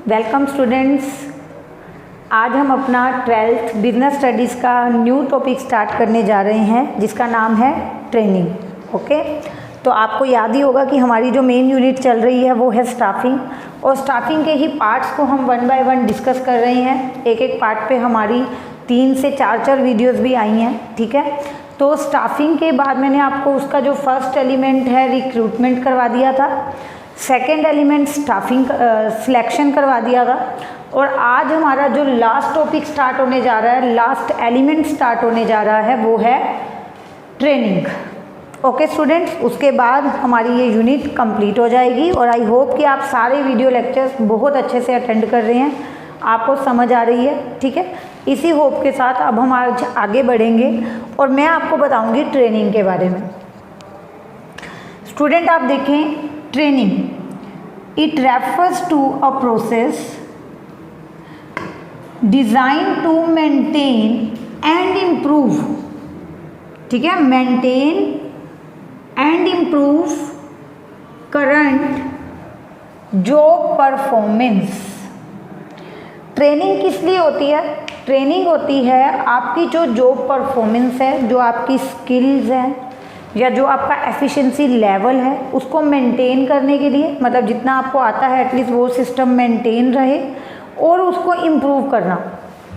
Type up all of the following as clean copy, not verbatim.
Welcome students. आज हम अपना 12th बिजनेस स्टडीज़ का न्यू टॉपिक स्टार्ट करने जा रहे हैं जिसका नाम है ट्रेनिंग। ओके, तो आपको याद ही होगा कि हमारी जो मेन यूनिट चल रही है वो है स्टाफिंग, और स्टाफिंग के ही पार्ट्स को हम वन बाय वन डिस्कस कर रहे हैं। एक एक पार्ट पे हमारी 3 से 4 वीडियोज़ भी आई हैं, ठीक है। तो स्टाफिंग के बाद मैंने आपको उसका जो फर्स्ट एलिमेंट है रिक्रूटमेंट करवा दिया था, सेकेंड एलिमेंट स्टाफिंग सिलेक्शन करवा दिया था, और आज हमारा जो लास्ट टॉपिक स्टार्ट होने जा रहा है, लास्ट एलिमेंट स्टार्ट होने जा रहा है वो है ट्रेनिंग। ओके स्टूडेंट्स, उसके बाद हमारी ये यूनिट कंप्लीट हो जाएगी और आई होप कि आप सारे वीडियो लेक्चर्स बहुत अच्छे से अटेंड कर रहे हैं, आपको समझ आ रही है, ठीक है। इसी होप के साथ अब हम आज आगे बढ़ेंगे और मैं आपको बताऊंगी ट्रेनिंग के बारे में। स्टूडेंट आप देखें, training it refers to a process design to maintain and improve, ठीक है, maintain and improve current job performance. Training किस लिए होती है? ट्रेनिंग होती है आपकी जो जॉब परफॉर्मेंस है, जो आपकी स्किल्स हैं या जो आपका एफिशिएंसी लेवल है उसको मेंटेन करने के लिए, मतलब जितना आपको आता है एटलीस्ट वो सिस्टम मेंटेन रहे और उसको इम्प्रूव करना।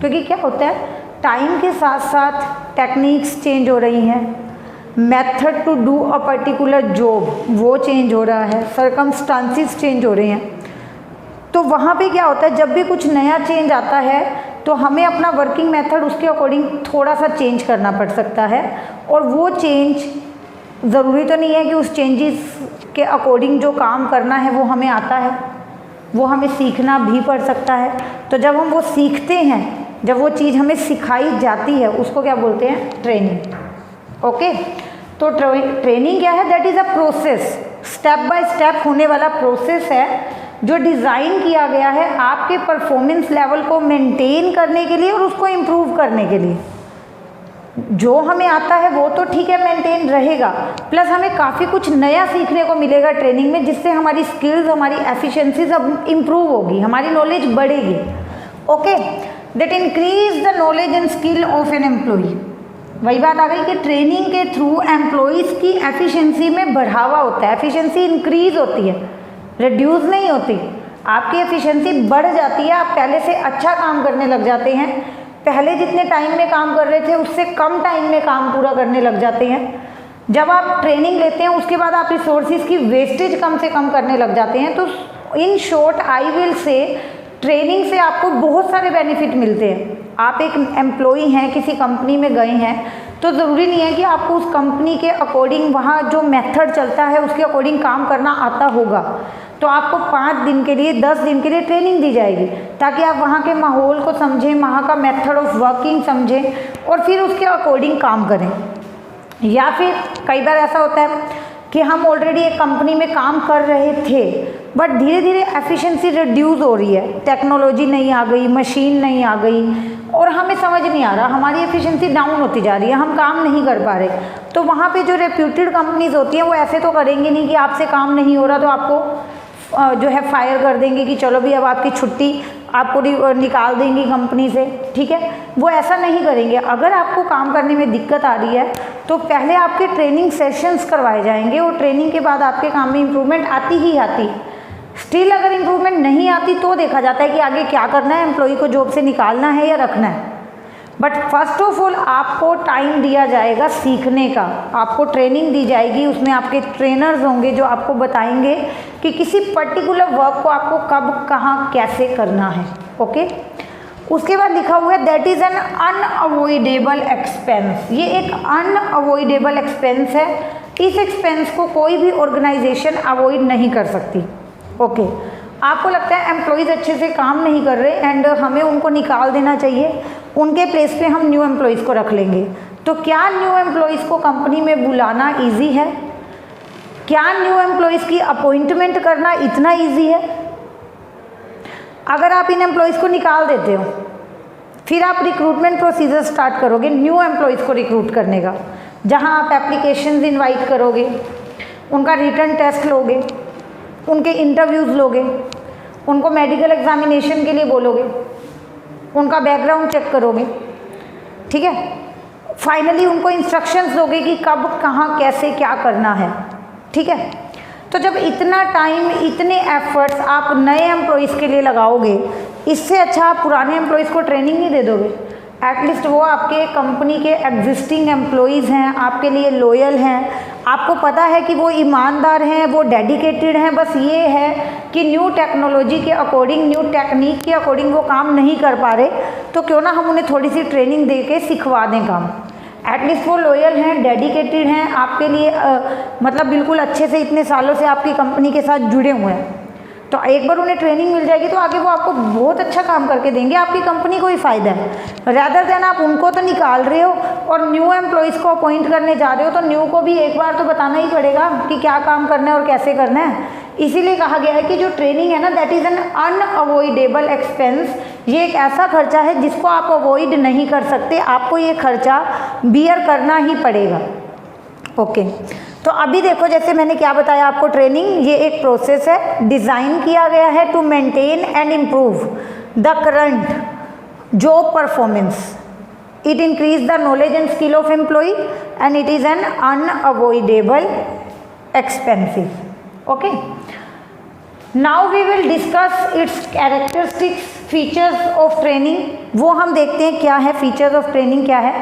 क्योंकि क्या होता है, टाइम के साथ साथ टेक्निक्स चेंज हो रही हैं, method to do a particular job वो चेंज हो रहा है, सर्कमस्टांसिस चेंज हो रहे हैं। तो वहाँ पे क्या होता है, जब भी कुछ नया चेंज आता है तो हमें अपना वर्किंग मेथड उसके अकॉर्डिंग थोड़ा सा चेंज करना पड़ सकता है, और वो चेंज ज़रूरी तो नहीं है कि उस चेंजेस के अकॉर्डिंग जो काम करना है वो हमें आता है, वो हमें सीखना भी पड़ सकता है। तो जब हम वो सीखते हैं, जब वो चीज़ हमें सिखाई जाती है, उसको क्या बोलते हैं? ट्रेनिंग। ओके, तो ट्रेनिंग क्या है? That is a process, step by step होने वाला प्रोसेस है जो डिज़ाइन किया गया है आपके परफॉर्मेंस लेवल को मेंटेन करने के लिए और उसको इम्प्रूव करने के लिए। जो हमें आता है वो तो ठीक है मेंटेन रहेगा, प्लस हमें काफ़ी कुछ नया सीखने को मिलेगा ट्रेनिंग में, जिससे हमारी स्किल्स, हमारी एफिशिएंसी सब इम्प्रूव होगी, हमारी नॉलेज बढ़ेगी। Okay, that increase the knowledge and skill of an employee. वही बात आ गई कि ट्रेनिंग के थ्रू एम्प्लॉइज़ की एफिशिएंसी में बढ़ावा होता है, एफिशिएंसी इंक्रीज होती है, रिड्यूस नहीं होती। आपकी एफिशिएंसी बढ़ जाती है, आप पहले से अच्छा काम करने लग जाते हैं, पहले जितने टाइम में काम कर रहे थे उससे कम टाइम में काम पूरा करने लग जाते हैं। जब आप ट्रेनिंग लेते हैं उसके बाद आप रिसोर्सेज की वेस्टेज कम से कम करने लग जाते हैं। तो in short I will say training से आपको बहुत सारे बेनिफिट मिलते हैं। आप एक एम्प्लॉई हैं, किसी कंपनी में गए हैं, तो ज़रूरी नहीं है कि आपको उस कंपनी के अकॉर्डिंग वहाँ जो मेथड चलता है उसके अकॉर्डिंग काम करना आता होगा। तो आपको 5 दिन के लिए, 10 दिन के लिए ट्रेनिंग दी जाएगी ताकि आप वहाँ के माहौल को समझें, वहाँ का मेथड ऑफ वर्किंग समझें और फिर उसके अकॉर्डिंग काम करें। या फिर कई बार ऐसा होता है कि हम ऑलरेडी एक कंपनी में काम कर रहे थे बट धीरे धीरे एफिशिएंसी रिड्यूस हो रही है, टेक्नोलॉजी नहीं आ गई, मशीन नहीं आ गई और हमें समझ नहीं आ रहा, हमारी एफिशिएंसी डाउन होती जा रही है, हम काम नहीं कर पा रहे। तो वहाँ पे जो रेप्यूटेड कंपनीज होती हैं वो ऐसे तो करेंगे नहीं कि आपसे काम नहीं हो रहा तो आपको जो है फायर कर देंगे कि चलो भी अब आपकी छुट्टी, आपको निकाल देंगी कंपनी से, ठीक है। वो ऐसा नहीं करेंगे। अगर आपको काम करने में दिक्कत आ रही है तो पहले आपके ट्रेनिंग सेशंस करवाए जाएंगे और ट्रेनिंग के बाद आपके काम में इम्प्रूवमेंट आती ही आती। स्टिल अगर इम्प्रूवमेंट नहीं आती तो देखा जाता है कि आगे क्या करना है, एम्प्लॉई को जॉब से निकालना है या रखना है। बट फर्स्ट ऑफ ऑल आपको टाइम दिया जाएगा सीखने का, आपको ट्रेनिंग दी जाएगी, उसमें आपके ट्रेनर्स होंगे जो आपको बताएंगे कि किसी पर्टिकुलर वर्क को आपको कब, कहाँ, कैसे करना है। ओके, उसके बाद लिखा हुआ है that is an unavoidable expense. ये एक अनअवॉइडेबल एक्सपेंस है, इस एक्सपेंस को कोई भी ऑर्गेनाइजेशन अवॉइड नहीं कर सकती। ओके, आपको लगता है एम्प्लॉयज़ अच्छे से काम नहीं कर रहे एंड हमें उनको निकाल देना चाहिए, उनके प्लेस पे हम न्यू एम्प्लॉयज़ को रख लेंगे। तो क्या न्यू एम्प्लॉयज़ को कंपनी में बुलाना इजी है? क्या न्यू एम्प्लॉयज़ की अपॉइंटमेंट करना इतना इजी है? अगर आप इन एम्प्लॉयज़ को निकाल देते हो फिर आप रिक्रूटमेंट प्रोसीजर स्टार्ट करोगे न्यू एम्प्लॉयज़ को रिक्रूट करने का, जहां आप एप्लीकेशंस इनवाइट करोगे, उनका रिटन टेस्ट लोगे, उनके इंटरव्यूज़ लोगे, उनको मेडिकल एग्जामिनेशन के लिए बोलोगे, उनका बैकग्राउंड चेक करोगे, ठीक है। फाइनली उनको इंस्ट्रक्शंस दोगे कि कब कहाँ कैसे क्या करना है, ठीक है। तो जब इतना टाइम इतने एफर्ट्स आप नए एम्प्लॉयज़ के लिए लगाओगे, इससे अच्छा आप पुराने एम्प्लॉयज़ को ट्रेनिंग नहीं दे दोगे। एटलीस्ट वो आपके कंपनी के एग्जिस्टिंग एम्प्लॉयज़ हैं, आपके लिए लॉयल हैं, आपको पता है कि वो ईमानदार हैं, वो डेडिकेटेड हैं। बस ये है कि न्यू टेक्नोलॉजी के अकॉर्डिंग, न्यू टेक्निक के अकॉर्डिंग वो काम नहीं कर पा रहे, तो क्यों ना हम उन्हें थोड़ी सी ट्रेनिंग दे के सिखवा दें काम। एटलीस्ट वो लॉयल हैं, डेडिकेटेड हैं, आपके लिए मतलब बिल्कुल अच्छे से इतने सालों से आपकी कंपनी के साथ जुड़े हुए हैं। तो एक बार उन्हें ट्रेनिंग मिल जाएगी तो आगे वो आपको बहुत अच्छा काम करके देंगे, आपकी कंपनी को ही फ़ायदा है। रैदर देन आप उनको तो निकाल रहे हो और न्यू एम्प्लॉयज़ को अपॉइंट करने जा रहे हो, तो न्यू को भी एक बार तो बताना ही पड़ेगा कि क्या काम करना है और कैसे करना है। इसीलिए कहा गया है कि जो ट्रेनिंग है ना, that is an unavoidable expense. ये एक ऐसा खर्चा है जिसको आप अवॉइड नहीं कर सकते, आपको ये खर्चा बियर करना ही पड़ेगा। ओके, तो अभी देखो जैसे मैंने क्या बताया आपको, ट्रेनिंग ये एक प्रोसेस है, डिज़ाइन किया गया है to maintain and improve the current job performance. It increase the knowledge and skill of employ and it is an unavoidable expensive. Okay, now we will discuss its characteristics, features of training. वो हम देखते हैं क्या है features of training क्या है,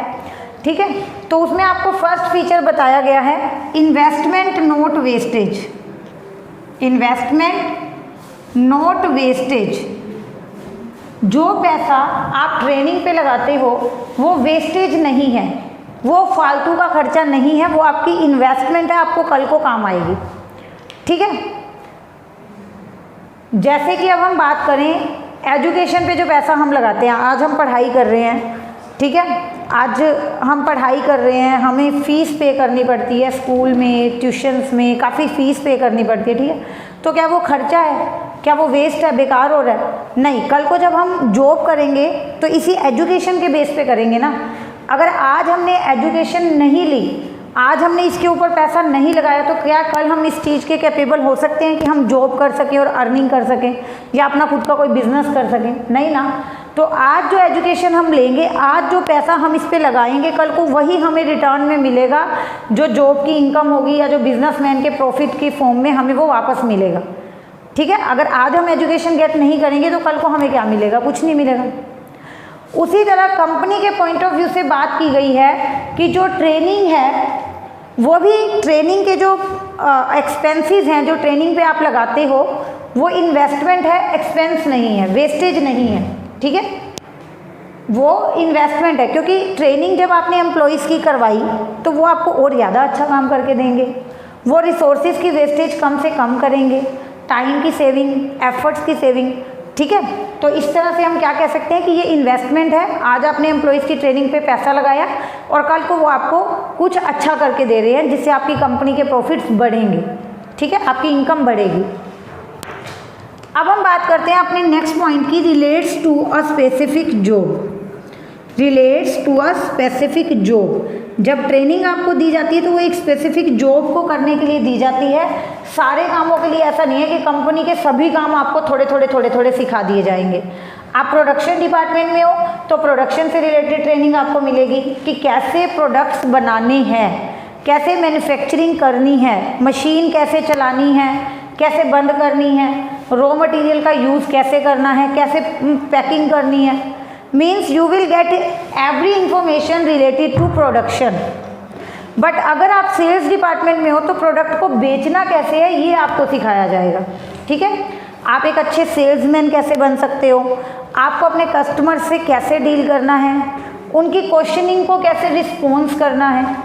ठीक है। तो उसमें आपको फर्स्ट फीचर बताया गया है investment not wastage. Investment not wastage, जो पैसा आप ट्रेनिंग पे लगाते हो वो वेस्टेज नहीं है, वो फालतू का खर्चा नहीं है, वो आपकी इन्वेस्टमेंट है, आपको कल को काम आएगी, ठीक है। जैसे कि अब हम बात करें एजुकेशन पे जो पैसा हम लगाते हैं, आज हम पढ़ाई कर रहे हैं, ठीक है, आज हम पढ़ाई कर रहे हैं, हमें फ़ीस पे करनी पड़ती है, स्कूल में, ट्यूशन्स में काफ़ी फ़ीस पे करनी पड़ती है, ठीक है। तो क्या वो खर्चा है, क्या वो वेस्ट है, बेकार हो रहा है? नहीं, कल को जब हम जॉब करेंगे तो इसी एजुकेशन के बेस पे करेंगे ना। अगर आज हमने एजुकेशन नहीं ली, आज हमने इसके ऊपर पैसा नहीं लगाया, तो क्या कल हम इस चीज़ के कैपेबल हो सकते हैं कि हम जॉब कर सकें और अर्निंग कर सकें या अपना खुद का कोई बिजनेस कर सकें? नहीं ना। तो आज जो एजुकेशन हम लेंगे, आज जो पैसा हम इस पे लगाएंगे, कल को वही हमें रिटर्न में मिलेगा, जो जॉब की इनकम होगी या जो बिजनेसमैन के प्रॉफिट की फॉर्म में हमें वो वापस मिलेगा, ठीक है। अगर आज हम एजुकेशन गेट नहीं करेंगे तो कल को हमें क्या मिलेगा? कुछ नहीं मिलेगा। उसी तरह कंपनी के पॉइंट ऑफ व्यू से बात की गई है कि जो ट्रेनिंग है वो भी, ट्रेनिंग के जो एक्सपेंसेस हैं जो ट्रेनिंग पे आप लगाते हो, वो इन्वेस्टमेंट है, एक्सपेंस नहीं है, वेस्टेज नहीं है, ठीक है। वो इन्वेस्टमेंट है, क्योंकि ट्रेनिंग जब आपने एम्प्लॉयज़ की करवाई तो वो आपको और ज़्यादा अच्छा काम करके देंगे, वो रिसोर्सेज की वेस्टेज कम से कम करेंगे, टाइम की सेविंग, एफर्ट्स की सेविंग, ठीक है। तो इस तरह से हम क्या कह सकते हैं कि ये इन्वेस्टमेंट है। आज आपने एम्प्लॉयज़ की ट्रेनिंग पे पैसा लगाया और कल को वो आपको कुछ अच्छा करके दे रहे हैं, जिससे आपकी कंपनी के प्रॉफिट्स बढ़ेंगे, ठीक है, आपकी इनकम बढ़ेगी। अब हम बात करते हैं अपने नेक्स्ट पॉइंट की, relates to a specific job. Relates to a specific job. जब ट्रेनिंग आपको दी जाती है तो वो एक स्पेसिफिक जॉब को करने के लिए दी जाती है, सारे कामों के लिए ऐसा नहीं है कि कंपनी के सभी काम आपको थोड़े थोड़े सिखा दिए जाएंगे। आप प्रोडक्शन डिपार्टमेंट में हो तो प्रोडक्शन से रिलेटेड ट्रेनिंग आपको मिलेगी कि कैसे प्रोडक्ट्स बनाने हैं, कैसे मैन्युफैक्चरिंग करनी है, मशीन कैसे चलानी है, कैसे बंद करनी है, रॉ मटेरियल का यूज़ कैसे करना है, कैसे पैकिंग करनी है। Means you will get every information related to production. But अगर आप सेल्स डिपार्टमेंट में हो तो प्रोडक्ट को बेचना कैसे है ये आपको सिखाया जाएगा, ठीक है। आप एक अच्छे सेल्समैन कैसे बन सकते हो, आपको अपने कस्टमर से कैसे डील करना है, उनकी क्वेश्चनिंग को कैसे रिस्पॉन्स करना है।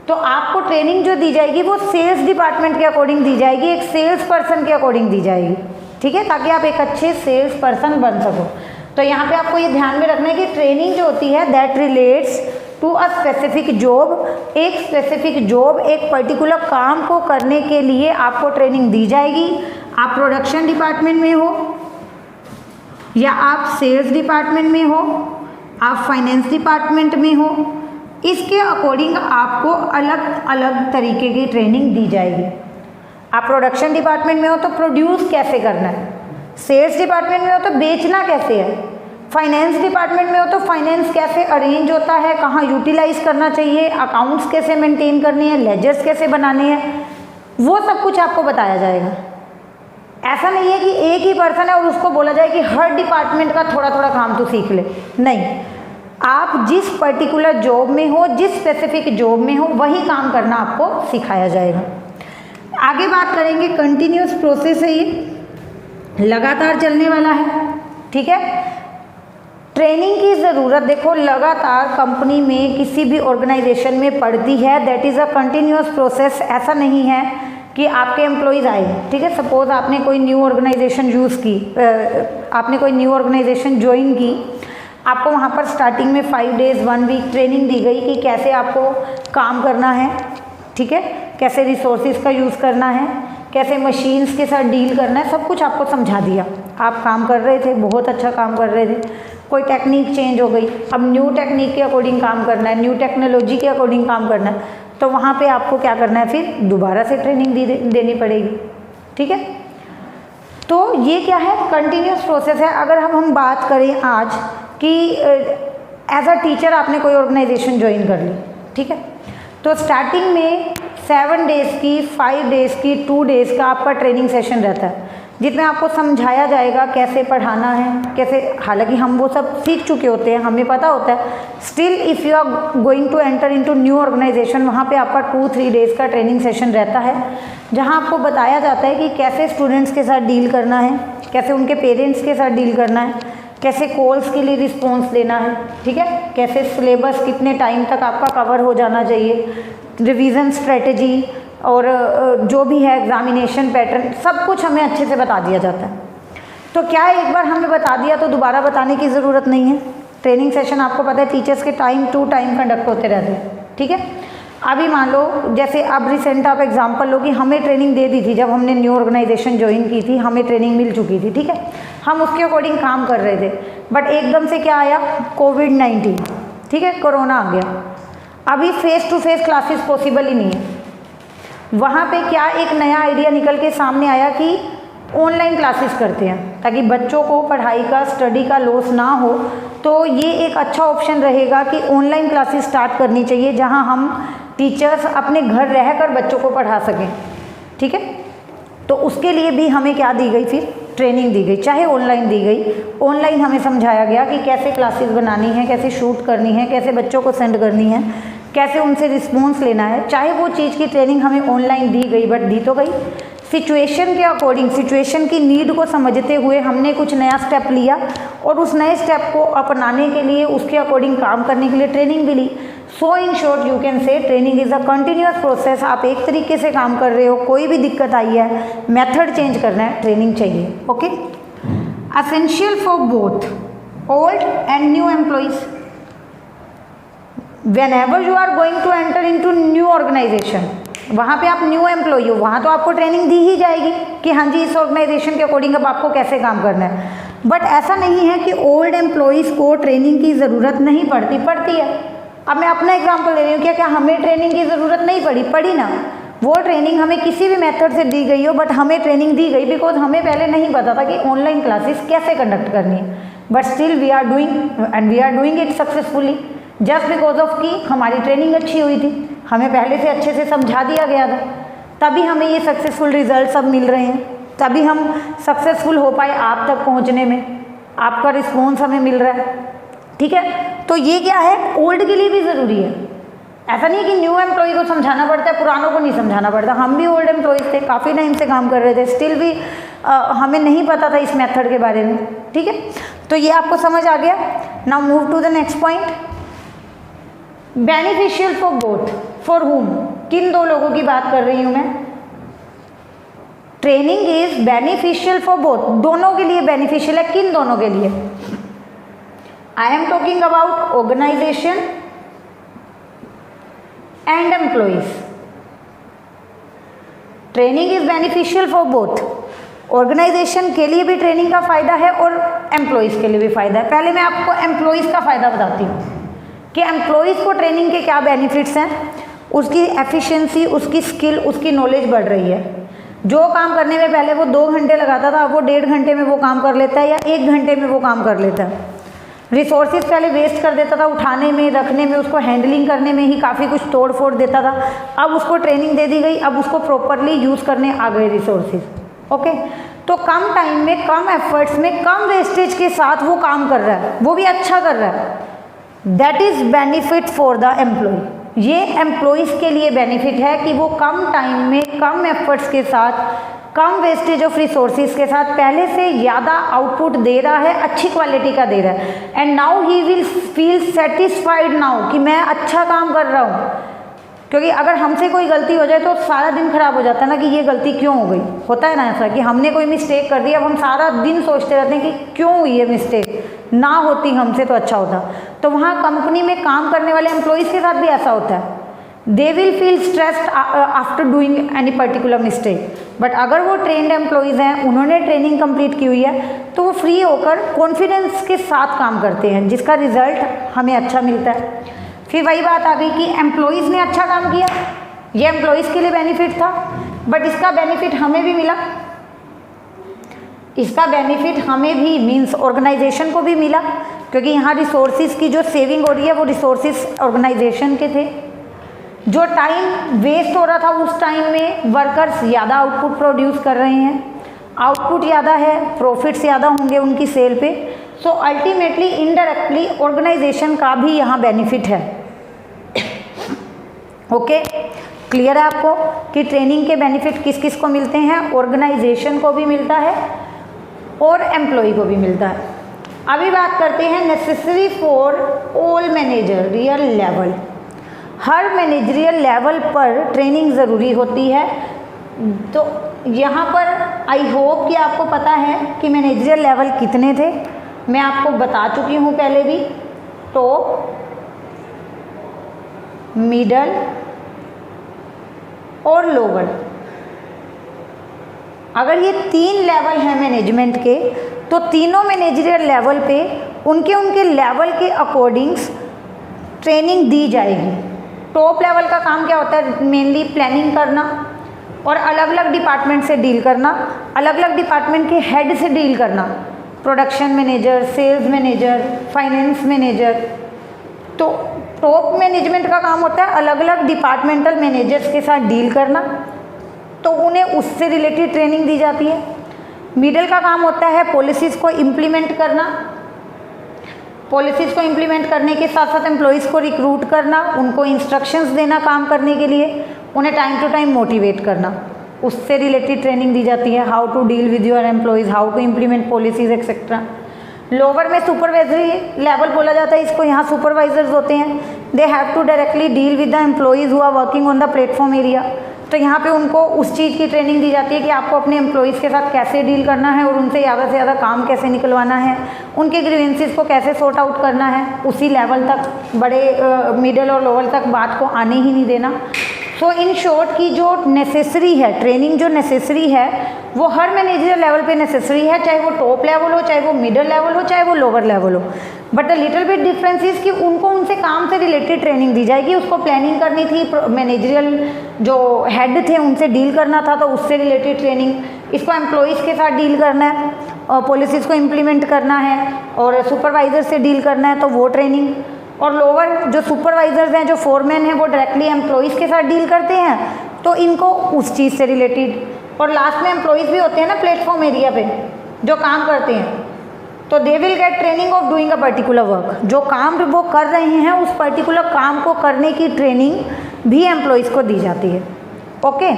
तो आपको ट्रेनिंग जो दी जाएगी वो सेल्स डिपार्टमेंट के अकॉर्डिंग दी जाएगी, एक सेल्स पर्सन के अकॉर्डिंग दी जाएगी, ठीक है, ताकि आप एक अच्छे सेल्स पर्सन बन सको। तो यहाँ पे आपको ये ध्यान में रखना है कि ट्रेनिंग जो होती है that relates to a specific job. एक स्पेसिफिक जॉब, एक पर्टिकुलर काम को करने के लिए आपको ट्रेनिंग दी जाएगी। आप प्रोडक्शन डिपार्टमेंट में हो या आप सेल्स डिपार्टमेंट में हो, आप फाइनेंस डिपार्टमेंट में हो, इसके अकॉर्डिंग आपको अलग अलग तरीके की ट्रेनिंग दी जाएगी। आप प्रोडक्शन डिपार्टमेंट में हो तो प्रोड्यूस कैसे करना है, सेल्स डिपार्टमेंट में हो तो बेचना कैसे है, फाइनेंस डिपार्टमेंट में हो तो फाइनेंस कैसे अरेंज होता है, कहाँ यूटिलाइज करना चाहिए, अकाउंट्स कैसे मेंटेन करनी है, लेजर्स कैसे बनाने हैं, वो सब कुछ आपको बताया जाएगा। ऐसा नहीं है कि एक ही पर्सन है और उसको बोला जाए कि हर डिपार्टमेंट का थोड़ा थोड़ा काम तो सीख ले, नहीं, आप जिस पर्टिकुलर जॉब में हो, जिस स्पेसिफिक जॉब में हो, वही काम करना आपको सिखाया जाएगा। आगे बात करेंगे, कंटिन्यूस प्रोसेस है, ये लगातार चलने वाला है, ठीक है। ट्रेनिंग की ज़रूरत देखो लगातार कंपनी में किसी भी ऑर्गेनाइजेशन में पड़ती है, that is a continuous process. ऐसा नहीं है कि आपके एम्प्लॉयज़ आए, ठीक है, सपोज आपने कोई न्यू ऑर्गेनाइजेशन यूज़ की, आपने कोई न्यू ऑर्गेनाइजेशन ज्वाइन की, आपको वहाँ पर स्टार्टिंग में 5 डेज़ 1 वीक ट्रेनिंग दी गई कि कैसे आपको काम करना है, ठीक है, कैसे रिसोर्सेज का यूज़ करना है, कैसे मशीन्स के साथ डील करना है, सब कुछ आपको समझा दिया। आप काम कर रहे थे, बहुत अच्छा काम कर रहे थे, कोई टेक्निक चेंज हो गई, अब न्यू टेक्निक के अकॉर्डिंग काम करना है, न्यू टेक्नोलॉजी के अकॉर्डिंग काम करना है, तो वहाँ पे आपको क्या करना है, फिर दोबारा से ट्रेनिंग देनी पड़ेगी, ठीक है। तो ये क्या है, कंटिन्यूस प्रोसेस है। अगर हम बात करें आज कि एज अ टीचर आपने कोई ऑर्गेनाइजेशन ज्वाइन कर ली, ठीक है, तो स्टार्टिंग में 7 डेज़ की, 5 डेज़ की, 2 डेज़ का आपका ट्रेनिंग सेशन रहता है, जिसमें आपको समझाया जाएगा कैसे पढ़ाना है, कैसे, हालांकि हम वो सब सीख चुके होते हैं, हमें पता होता है, still if you are going to enter into new organisation, वहाँ पे आपका 2-3 डेज़ का ट्रेनिंग सेशन रहता है, जहाँ आपको बताया जाता है कि कैसे स्टूडेंट्स के साथ डील करना है, कैसे उनके पेरेंट्स के साथ डील करना है, कैसे कॉल्स के लिए रिस्पॉन्स देना है, ठीक है, कैसे सिलेबस कितने टाइम तक आपका कवर हो जाना चाहिए, रिवीजन स्ट्रेटजी और जो भी है एग्जामिनेशन पैटर्न, सब कुछ हमें अच्छे से बता दिया जाता है। तो क्या एक बार हमें बता दिया तो दोबारा बताने की ज़रूरत नहीं है। ट्रेनिंग सेशन आपको पता है टीचर्स के टाइम टू टाइम कंडक्ट होते रहते हैं, ठीक है। अभी मान लो जैसे अब रिसेंट आप एग्जांपल लो कि हमें ट्रेनिंग दे दी थी, जब हमने न्यू ऑर्गेनाइजेशन ज्वाइन की थी हमें ट्रेनिंग मिल चुकी थी, ठीक है, हम उसके अकॉर्डिंग काम कर रहे थे, बट एकदम से क्या आया, कोविड-19, ठीक है, कोरोना आ गया, अभी face to face classes possible ही नहीं है। वहाँ पे क्या एक नया आइडिया निकल के सामने आया कि ऑनलाइन क्लासेस करते हैं ताकि बच्चों को पढ़ाई का, स्टडी का लॉस ना हो, तो ये एक अच्छा ऑप्शन रहेगा कि ऑनलाइन क्लासेस स्टार्ट करनी चाहिए, जहाँ हम टीचर्स अपने घर रहकर बच्चों को पढ़ा सकें, ठीक है। तो उसके लिए भी हमें क्या दी गई, फिर ट्रेनिंग दी गई, चाहे ऑनलाइन दी गई। ऑनलाइन हमें समझाया गया कि कैसे क्लासेस बनानी है, कैसे शूट करनी है, कैसे बच्चों को सेंड करनी है, कैसे उनसे रिस्पॉन्स लेना है। चाहे वो चीज़ की ट्रेनिंग हमें ऑनलाइन दी गई, बट दी तो गई सिचुएशन के अकॉर्डिंग, सिचुएशन की नीड को समझते हुए हमने कुछ नया स्टेप लिया और उस नए स्टेप को अपनाने के लिए, उसके अकॉर्डिंग काम करने के लिए ट्रेनिंग भी ली। So in short you can say training is a continuous process. आप एक तरीके से काम कर रहे हो, कोई भी दिक्कत आई है, मेथड चेंज करना है, ट्रेनिंग चाहिए, okay. Essential for both old and new employees. whenever you are going to enter into new organization, वहाँ पे आप न्यू एम्प्लॉई हो, वहाँ तो आपको ट्रेनिंग दी ही जाएगी कि हाँ जी इस ऑर्गेनाइजेशन के अकॉर्डिंग अब आपको कैसे काम करना है। बट ऐसा नहीं है कि ओल्ड एम्प्लॉयज़ को ट्रेनिंग की ज़रूरत नहीं पड़ती है। अब मैं अपना एग्जांपल ले रही हूँ, क्या हमें ट्रेनिंग की ज़रूरत नहीं पड़ी ना। वो ट्रेनिंग हमें किसी भी मेथड से दी गई हो, बट हमें ट्रेनिंग दी गई बिकॉज हमें पहले नहीं पता था कि ऑनलाइन क्लासेस कैसे कंडक्ट करनी है, but still we are doing it successfully just because of कि हमारी ट्रेनिंग अच्छी हुई थी, हमें पहले से अच्छे से समझा दिया गया था, तभी हमें ये सक्सेसफुल रिजल्ट सब मिल रहे हैं, तभी हम सक्सेसफुल हो पाए आप तक पहुंचने में, आपका रिस्पॉन्स हमें मिल रहा है, ठीक है। तो ये क्या है, ओल्ड के लिए भी ज़रूरी है। ऐसा नहीं कि न्यू एम्प्लॉय को समझाना पड़ता है, पुरानों को नहीं समझाना पड़ता। हम भी ओल्ड एम्प्लॉयज़ थे, काफ़ी टाइम से काम कर रहे थे, स्टिल भी हमें नहीं पता था इस मेथड के बारे में, ठीक है। तो ये आपको समझ आ गया। Now move to the next point, beneficial for both, for whom, किन दो लोगों की बात कर रही हूं मैं। Training is beneficial for both, दोनों के लिए बेनिफिशियल है। किन दोनों के लिए? I am talking about organisation and employees. Training is beneficial for both, organisation के लिए भी ट्रेनिंग का फायदा है और एम्प्लॉइज के लिए भी फायदा है। पहले मैं आपको एम्प्लॉइज का फायदा बताती हूँ कि एम्प्लॉइज़ को ट्रेनिंग के क्या बेनिफिट्स हैं। उसकी एफिशिएंसी, उसकी स्किल, उसकी नॉलेज बढ़ रही है। जो काम करने में पहले वो 2 घंटे लगाता था, अब वो 1.5 घंटे में वो काम कर लेता है या 1 घंटे में वो काम कर लेता है। रिसोर्सेज पहले वेस्ट कर देता था, उठाने में, रखने में, उसको हैंडलिंग करने में ही काफ़ी कुछ तोड़ फोड़ देता था। अब उसको ट्रेनिंग दे दी गई, अब उसको प्रॉपरली यूज़ करने आ गए रिसोर्सेज। ओके, तो कम टाइम में, कम एफर्ट्स में, कम वेस्टेज के साथ वो काम कर रहा है, वो भी अच्छा कर रहा है। That is benefit for the employ. ये एम्प्लॉयज़ के लिए बेनिफिट है कि वो कम टाइम में, कम एफर्ट्स के साथ, कम वेस्टेज ऑफ रिसोर्सेज के साथ पहले से ज़्यादा आउटपुट दे रहा है, अच्छी क्वालिटी का दे रहा है। And now he will feel satisfied now कि मैं अच्छा काम कर रहा हूँ। क्योंकि अगर हमसे कोई गलती हो जाए तो सारा दिन खराब हो जाता है ना, कि ये गलती क्यों हो गई। होता है ना ऐसा कि हमने कोई मिस्टेक कर दी, अब हम सारा दिन सोचते रहते हैं कि क्यों हुई है मिस्टेक, ना होती हमसे तो अच्छा होता। तो वहाँ कंपनी में काम करने वाले एम्प्लॉयज़ के साथ भी ऐसा होता है। They will feel stressed after doing any particular mistake. But अगर वो ट्रेंड एम्प्लॉयज़ हैं, उन्होंने ट्रेनिंग कंप्लीट की हुई है, तो वो फ्री होकर कॉन्फिडेंस के साथ काम करते हैं, जिसका रिजल्ट हमें अच्छा मिलता है। फिर वही बात आ गई कि एम्प्लॉयज़ ने अच्छा काम किया, ये एम्प्लॉयज़ के लिए बेनिफिट था, बट इसका बेनिफिट हमें भी मिला। इसका बेनिफिट हमें भी मीन्स ऑर्गेनाइजेशन को भी मिला, क्योंकि यहाँ रिसोर्सेज की जो सेविंग हो रही है वो रिसोर्सेज ऑर्गेनाइजेशन के थे। जो टाइम वेस्ट हो रहा था उस टाइम में वर्कर्स ज़्यादा आउटपुट प्रोड्यूस कर रहे हैं, आउटपुट ज़्यादा है, प्रॉफिट्स ज़्यादा होंगे उनकी सेल पे। सो अल्टीमेटली इनडायरेक्टली ऑर्गेनाइजेशन का भी यहाँ बेनिफिट है। ओके, क्लियर है आपको कि ट्रेनिंग के बेनिफिट किस किस को मिलते हैं? ऑर्गेनाइजेशन को भी मिलता है और एम्प्लॉय को भी मिलता है। अभी बात करते हैं necessary for all managerial level. Her managerial level पर ट्रेनिंग ज़रूरी होती है। तो यहाँ पर आई होप कि आपको पता है कि मैनेजरियल लेवल कितने थे। मैं आपको बता चुकी हूँ पहले भी, टॉप, मिडल और लोअर। अगर ये 3 लेवल हैं मैनेजमेंट के, तो तीनों मैनेजरियल लेवल पे उनके उनके लेवल के अकॉर्डिंग्स ट्रेनिंग दी जाएगी। टॉप लेवल का काम क्या होता है? मेनली प्लानिंग करना और अलग अलग डिपार्टमेंट से डील करना, अलग अलग डिपार्टमेंट के हेड से डील करना, production manager, sales manager, finance manager. तो टॉप मैनेजमेंट का काम होता है अलग अलग डिपार्टमेंटल मैनेजर्स के साथ डील करना, तो उन्हें उससे रिलेटेड ट्रेनिंग दी जाती है। मिडिल का काम होता है पॉलिसीज़ को इम्प्लीमेंट करना, पॉलिसीज़ को इम्प्लीमेंट करने के साथ साथ एम्प्लॉयज़ को रिक्रूट करना, उनको इंस्ट्रक्शंस देना काम करने के लिए, उन्हें टाइम टू टाइम मोटिवेट करना, उससे रिलेटेड ट्रेनिंग दी जाती है। How to deal with your employees, how to implement policies etcetera. Lower में सुपरवाइजरी लेवल बोला जाता है इसको, यहाँ सुपरवाइजर्स होते हैं। They have to directly deal with the employees who are working on the platform area. तो यहाँ पे उनको उस चीज़ की ट्रेनिंग दी जाती है कि आपको अपने एम्प्लॉयज़ के साथ कैसे डील करना है और उनसे ज़्यादा से ज़्यादा काम कैसे निकलवाना है, उनके ग्रीवेंसेस को कैसे सॉर्ट आउट करना है। उसी लेवल तक, बड़े मिडिल और लोअर तक बात को आने ही नहीं देना। सो इन शॉर्ट की जो नेसेसरी है, ट्रेनिंग जो नेसेसरी है वो हर मैनेजरियल लेवल पे नेसेसरी है, चाहे वो टॉप लेवल हो, चाहे वो मिडिल लेवल हो, चाहे वो लोअर लेवल हो। But the little bit difference is कि उनको उनसे काम से रिलेटेड ट्रेनिंग दी जाएगी। उसको प्लानिंग करनी थी, मैनेजरियल जो हेड थे उनसे डील करना था, तो उससे रिलेटेड ट्रेनिंग। इसको एम्प्लॉयज़ के साथ डील करना है और पॉलिसीज़ को इम्प्लीमेंट करना है और सुपरवाइजर से डील करना है, तो वो ट्रेनिंग। और लोअर जो सुपरवाइजर्स हैं, जो फोरमैन हैं, वो डायरेक्टली एम्प्लॉयज़ के साथ डील करते हैं, तो इनको उस चीज़ से रिलेटेड। और लास्ट में एम्प्लॉयज़ भी होते हैं ना प्लेटफॉर्म एरिया पे जो काम करते हैं, तो they will get training of doing a particular work. जो काम वो कर रहे हैं उस पर्टिकुलर काम को करने की ट्रेनिंग भी एम्प्लॉयज़ को दी जाती है। ओके,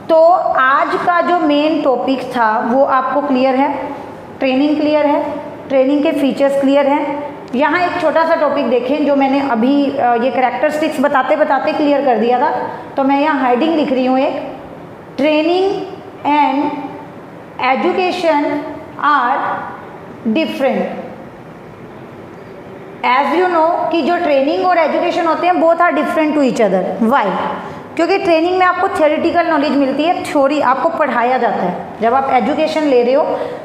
तो आज का जो मेन टॉपिक था वो आपको क्लियर है, ट्रेनिंग क्लियर है, ट्रेनिंग के फीचर्स क्लियर हैं। यहाँ एक छोटा सा टॉपिक देखें जो मैंने अभी ये कैरेक्टरिस्टिक्स बताते बताते क्लियर कर दिया था, तो मैं यहाँ हेडिंग लिख रही हूँ एक, training and education are different. As you know कि जो ट्रेनिंग और एजुकेशन होते हैं both are different to each other. Why? क्योंकि ट्रेनिंग में आपको थ्योरेटिकल नॉलेज मिलती है, थ्योरी आपको पढ़ाया जाता है। जब आप एजुकेशन ले रहे हो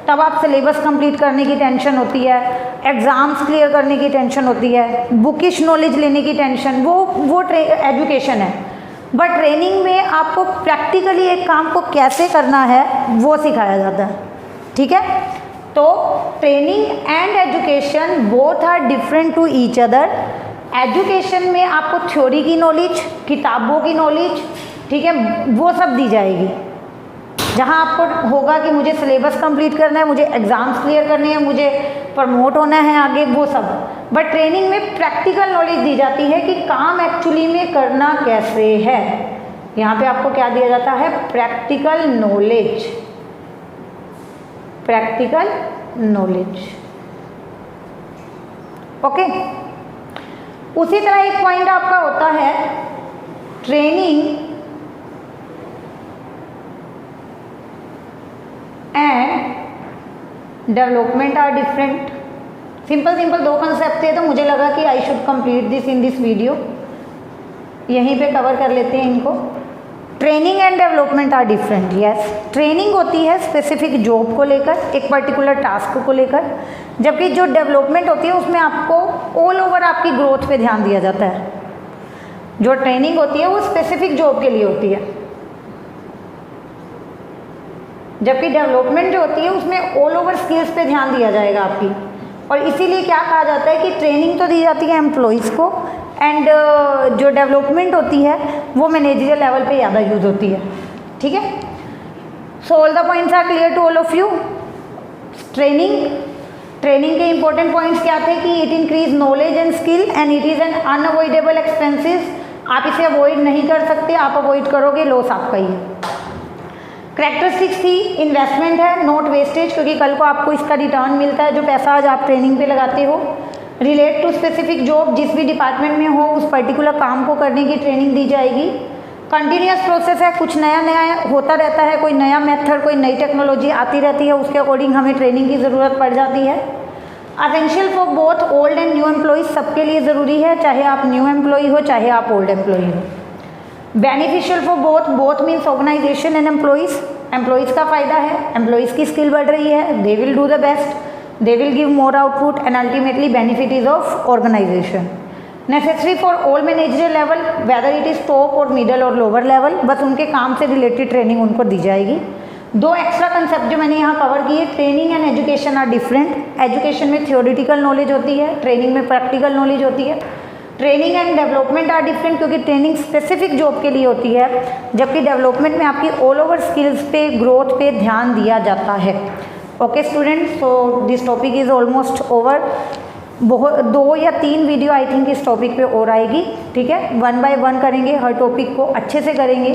तब आप सिलेबस कंप्लीट करने की टेंशन होती है, एग्ज़ाम्स क्लियर करने की टेंशन होती है, बुकिश नॉलेज लेने की टेंशन, वो एजुकेशन है। बट ट्रेनिंग में आपको प्रैक्टिकली एक काम को कैसे करना है वो सिखाया जाता है, ठीक है। तो training and education both are different to each other. Education में आपको थ्योरी की नॉलेज, किताबों की नॉलेज, ठीक है, वो सब दी जाएगी, जहाँ आपको होगा कि मुझे सिलेबस कंप्लीट करना है, मुझे एग्ज़ाम्स क्लियर करने हैं, मुझे प्रमोट होना है आगे, वो सब। बट ट्रेनिंग में प्रैक्टिकल नॉलेज दी जाती है कि काम एक्चुअली में करना कैसे है। यहाँ पे आपको क्या दिया जाता है? Practical knowledge, practical knowledge, okay. उसी तरह एक पॉइंट आपका होता है training and development are different. Simple दो कंसेप्ट थे, तो मुझे लगा कि I should complete this in this video. यहीं पे कवर कर लेते हैं इनको। Training and development are different, yes. ट्रेनिंग होती है स्पेसिफिक जॉब को लेकर, एक पर्टिकुलर टास्क को लेकर, जबकि जो डेवलपमेंट होती है उसमें आपको ऑल ओवर आपकी ग्रोथ पे ध्यान दिया जाता है। जो ट्रेनिंग होती है वो स्पेसिफिक जॉब के लिए होती है, जबकि डेवलपमेंट जो होती है उसमें ऑल ओवर स्किल्स पे ध्यान दिया जाएगा आपकी। और इसीलिए क्या कहा जाता है कि ट्रेनिंग तो दी जाती है एम्प्लॉयज़ को, एंड जो डेवलपमेंट होती है वो मैनेजरियल लेवल पे ज़्यादा यूज होती है, ठीक है। So all the points are clear to all of you. Training के इंपॉर्टेंट पॉइंट्स क्या थे कि it increase knowledge and skill and it is an unavoidable expenses. आप इसे अवॉइड नहीं कर सकते, आप अवॉइड करोगे लॉस आपका ही है। करैक्टरिस्टिक्स थी इन्वेस्टमेंट है, नॉट वेस्टेज, क्योंकि कल को आपको इसका रिटर्न मिलता है जो पैसा आज आप ट्रेनिंग पे लगाते हो। रिलेट टू स्पेसिफिक जॉब, जिस भी डिपार्टमेंट में हो उस पर्टिकुलर काम को करने की ट्रेनिंग दी जाएगी। कंटिन्यूस प्रोसेस है, कुछ नया नया होता रहता है, कोई नया मेथड, कोई नई टेक्नोलॉजी आती रहती है, उसके अकॉर्डिंग हमें ट्रेनिंग की ज़रूरत पड़ जाती है। Essential for both old and new employees, सबके लिए ज़रूरी है, चाहे आप न्यू एम्प्लॉय हो चाहे आप ओल्ड एम्प्लॉय हो। Beneficial for both means organization and employees का फ़ायदा है, एम्प्लॉयज़ की स्किल बढ़ रही है, they will do the best, they will give more output and ultimately benefit is of organization. Necessary for all managerial level, whether it is top or middle or lower level, बस उनके काम से related training उनको दी जाएगी। दो extra concept जो मैंने यहाँ कवर किए, training and education are different. Education में थियोरिटिकल नॉलेज होती है, ट्रेनिंग में प्रैक्टिकल नॉलेज होती है। Training and development are different, क्योंकि ट्रेनिंग स्पेसिफिक जॉब के लिए होती है, जबकि डेवलपमेंट में आपकी ऑल ओवर स्किल्स पे, ग्रोथ पे ध्यान दिया जाता है। Okay students, so this topic is almost over. बहुत 2 या 3 वीडियो आई थिंक इस टॉपिक पे और आएगी, ठीक है। 1 बाय 1 करेंगे, हर टॉपिक को अच्छे से करेंगे।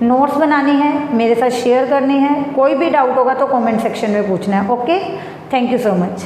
नोट्स बनाने हैं, मेरे साथ शेयर करने हैं, कोई भी डाउट होगा तो कमेंट सेक्शन में पूछना है। Okay, thank you so much.